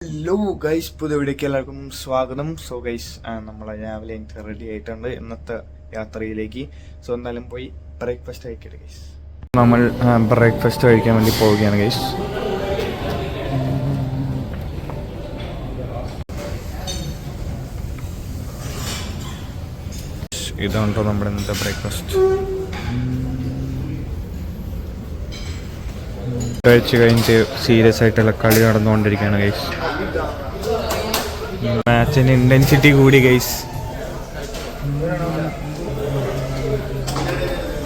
Hello guys, പുതിയ വീഡിയോക്ക് എല്ലാവർക്കും സ്വാഗതം. സോ ഗൈസ്, നമ്മൾ രാവിലെ എനിക്ക് റെഡി ആയിട്ടുണ്ട് ഇന്നത്തെ യാത്രയിലേക്ക്. സോ എന്തായാലും പോയി ബ്രേക്ക്ഫാസ്റ്റ് കഴിക്കട്ടെ ഗൈസ്. നമ്മൾ ബ്രേക്ക്ഫാസ്റ്റ് കഴിക്കാൻ വേണ്ടി പോവുകയാണ് ഗൈസ്. ഇതാണോ നമ്മുടെ ഇന്നത്തെ ബ്രേക്ക്ഫാസ്റ്റ്. കഴിച്ച് കഴിഞ്ഞിട്ട് സീരിയസ് ആയിട്ടുള്ള കളി നടന്നുകൊണ്ടിരിക്കുകയാണ് ഗൈസ്. മാച്ചിന് ഇൻറ്റൻസിറ്റി കൂടി ഗൈസ്.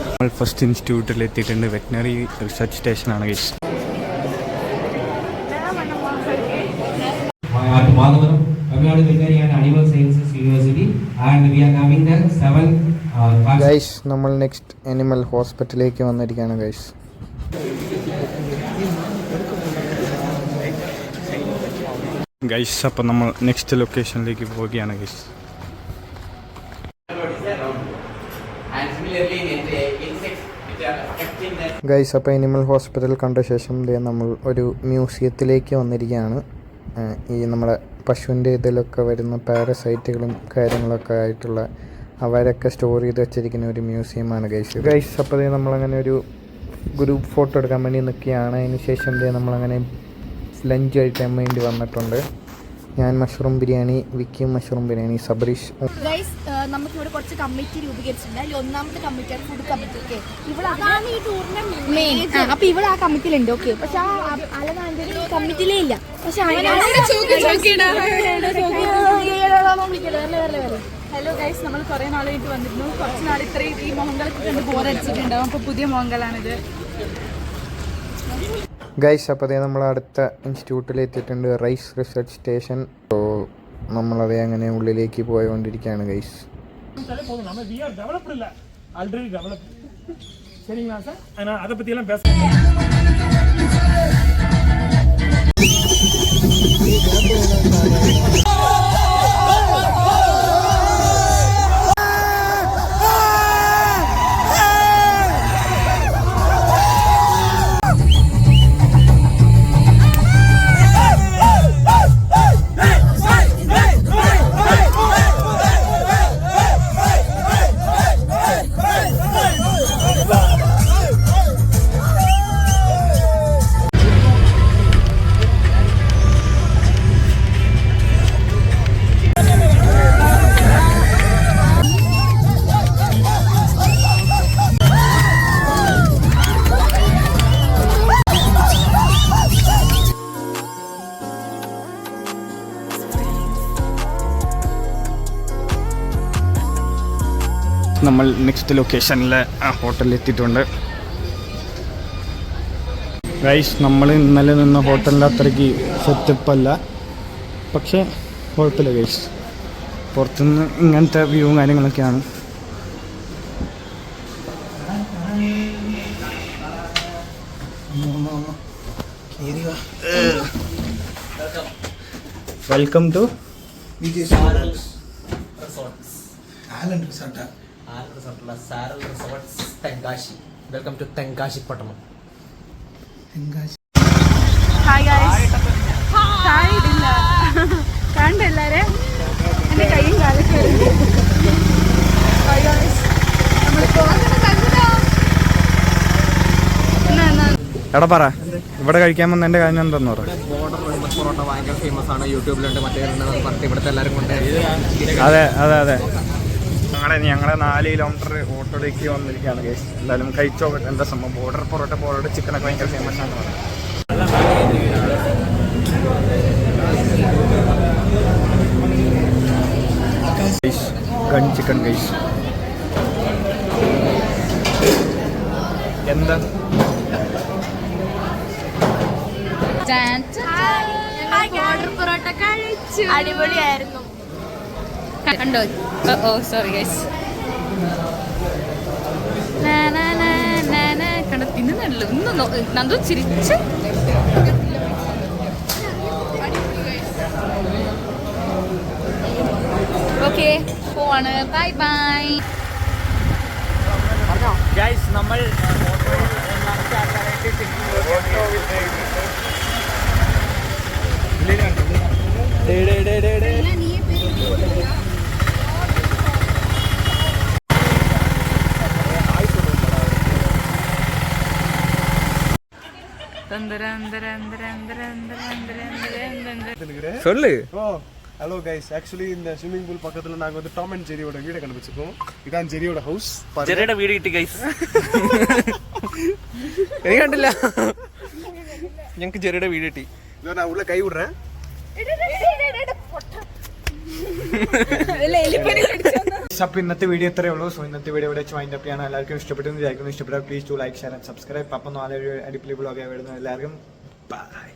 നമ്മൾ ഫസ്റ്റ് ഇൻസ്റ്റിറ്റ്യൂട്ടിൽ എത്തിയിട്ടുണ്ട്. വെറ്റിനറി റിസർച്ച് സ്റ്റേഷനാണ് ഗൈസ്. ഗൈസ്, നമ്മൾ നെക്സ്റ്റ് അനിമൽ ഹോസ്പിറ്റലിലേക്ക് വന്നിരിക്കുകയാണ് ഗൈസ്. ഗൈസ്, അപ്പം നമ്മൾ നെക്സ്റ്റ് ലൊക്കേഷനിലേക്ക് പോവുകയാണ് ഗൈസ്. ഗൈസ്, അപ്പോൾ അനിമൽ ഹോസ്പിറ്റൽ കണ്ട ശേഷം നമ്മൾ ഒരു മ്യൂസിയത്തിലേക്ക് വന്നിരിക്കുകയാണ്. ഈ നമ്മുടെ പശുവിൻ്റെ ഇതിലൊക്കെ വരുന്ന പാരസൈറ്റുകളും കാര്യങ്ങളൊക്കെ ആയിട്ടുള്ള അവരൊക്കെ സ്റ്റോർ ചെയ്ത് വെച്ചിരിക്കുന്ന ഒരു മ്യൂസിയമാണ് ഗൈസ്. ഗൈസ്, അപ്പോൾ നമ്മളങ്ങനെ ഒരു ഗ്രൂപ്പ് ഫോട്ടോ എടുക്കാൻ വേണ്ടി നിൽക്കുകയാണ്. അതിന് ശേഷം നമ്മളങ്ങനെ ലഞ്ച് കഴിക്കാൻ വേണ്ടി വന്നിട്ടുണ്ട്. ഞാൻ മഷ്റൂം ബിരിയാണി, വിക്കി മഷ്റൂം ബിരിയാണി, സബരീഷ്. ഗൈസ്, നമുക്കിവിടെ കുറച്ച് കമ്മിറ്റി രൂപീകരിച്ചിട്ടുണ്ട്. അതിൽ ഒന്നാമത്തെ കമ്മിറ്റിയാണ് ഫുഡ് കമ്മിറ്റി. ഓക്കെ, ഇവളാണ് ഈ ടൂറിന്റെ മെയിൻ. അപ്പോൾ ഇവൾ ആ കമ്മിറ്റിയിലുണ്ട്. ഓക്കെ, പക്ഷെ ആ അലകാൻ്റെ കമ്മിറ്റിയിലേ ഇല്ല. പക്ഷെ ഹലോ ഗൈസ്, നമ്മൾ കുറേ നാളായിട്ട് വന്നിരുന്നു. കുറച്ച് നാൾ ഇത്രയും ഈ മോഹങ്ങളൊക്കെ കണ്ട് ബോറടിച്ചിട്ടുണ്ടാവും. അപ്പോൾ പുതിയ മോഹങ്ങളാണിത് ഗൈസ്. അപ്പോൾ നമ്മൾ അടുത്ത ഇൻസ്റ്റിറ്റ്യൂട്ടിൽ എത്തിയിട്ടുണ്ട്, റൈസ് റിസർച്ച് സ്റ്റേഷൻ. സോ നമ്മളതേ അങ്ങനെ ഉള്ളിലേക്ക് പോയിക്കൊണ്ടിരിക്കുകയാണ് ഗൈസ്. சரிங்களா சார்? ஆனால் அதை பற்றியெல்லாம் பேச നമ്മൾ നെക്സ്റ്റ് ലൊക്കേഷനിലെ ആ ഹോട്ടലിൽ എത്തിയിട്ടുണ്ട് ഗൈസ്. നമ്മൾ ഇന്നലെ നിന്ന ഹോട്ടലിൻ്റെ അത്രയ്ക്ക് സെറ്റപ്പ് അല്ല, പക്ഷേ കുഴപ്പമില്ല ഗൈസ്. പുറത്തുനിന്ന് ഇങ്ങനത്തെ വ്യൂവും കാര്യങ്ങളൊക്കെയാണ്. Welcome to welcome to Tenkasi പട്ടണം. ഹായ് ഗൈസ്, ഹായ് ഇടില്ല കണ്ട എല്ലാവരെ എൻ്റെ കൈയും കാലൊക്കെ എടാ പറ, ഇവിടെ കഴിക്കാൻ വന്ന എൻ്റെ കാര്യം എന്താന്ന് പറ. ബോർഡർ പൊറോട്ട ഭയങ്കര ഫേമസ് ആണ്. യൂട്യൂബിലുണ്ട്, മറ്റേ പറഞ്ഞിട്ട് ഇവിടുത്തെ എല്ലാവരും കൊണ്ട്. അതെ അതെ അതെ. ഞങ്ങളെ 4 കിലോമീറ്റർ ഓട്ടോയിലേക്ക് വന്നിരിക്കുകയാണ് ഗൈസ്. എന്തായാലും കഴിച്ചോ എന്താ സംഭവം. ബോർഡർ പൊറോട്ട ചിക്കനൊക്കെ ഭയങ്കര ഫേമസ് ആണ് പറയുന്നത്. Gun chicken guys. എന്താ പൊറോട്ട കഴിച്ചു, അടിപൊളിയായിരുന്നു. കണ്ടോ? ഓ സോറി ഗൈസ്. കണ്ടോ തിന്നുന്നുള്ളൂ. ഇന്ന് നന്ദു ചിരിച്ച്. ഓക്കെ, പോവാണ്. Bye bye guys. നമ്മൾ சொல்லு. ஹலோ கைஸ், ஆக்சுவலி இந்த ஸ்விம்மிங் பூல் பக்கத்துல நாங்க வந்து டாம் அண்ட் ஜெரியோட வீடை கண்டுபிடிச்சிருக்கோம். இதான் ஜெரியோட ஹவுஸ். ജെറിയുടെ വീട് കിട്ടി ഗൈസ്. എനിക്ക് കണ്ടില്ല. ഞങ്ങക്ക് ജെറിയുടെ വീട് കിട്ടി. இதோ நான் உள்ள கை விடுறேன். അപ്പോൾ ഇന്നത്തെ വീഡിയോ ഇത്രയേ ഉള്ളൂ. സോ ഇന്നത്തെ വീഡിയോ ഇവിടെ വെച്ച് വൈൻഡ് അപ്പ് ചെയ്യാണ്. എല്ലാവർക്കും ഇഷ്ടപ്പെട്ടെന്ന് വിചാരിക്കുന്നു. ഇഷ്ടപ്പെട്ടാൽ please do like share and subscribe. അപ്പം നാളെ ഒരു അടിപൊളി വ്ളോഗ് വരുന്നു. എല്ലാവർക്കും ബൈ.